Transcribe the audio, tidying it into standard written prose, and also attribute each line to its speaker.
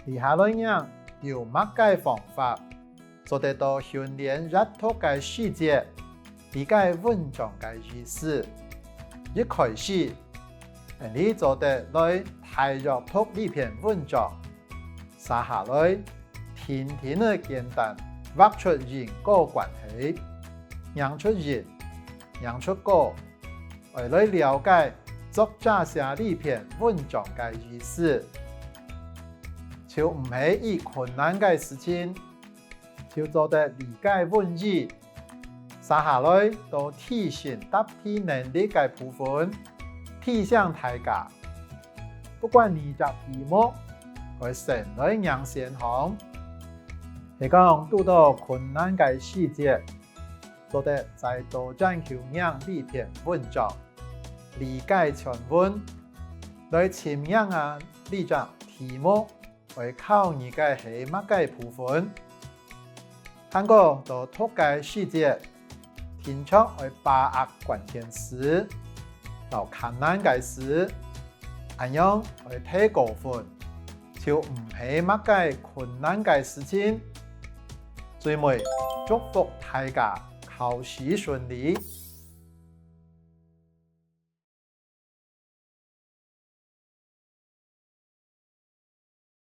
Speaker 1: 以下內樣有乜嘅方法做得到訓練閱讀嘅細節，理解文章嘅意思？一開始，你做得來大約讀呢篇文章，寫下來，天天嘅簡單畫出因果關係，讓出人，讓出果，為來了解作者寫呢篇文章嘅意思。就唔係以困難嘅事情，就做得理解文意，寫下來到提升答題能力嘅部分，提醒大家，不管你隻題目係成來樣先行，係講遇到困難嘅細節，做得再多講求讓呢篇文章理解全文，來潛樣啊呢隻題目。會考你嘅係乜嘅部分，通過到讀嘅細節，清楚會把握關鍵詞，到困難嘅詞，咁樣會提高分，就唔係乜嘅困難嘅事情。最尾祝福大家考試順利。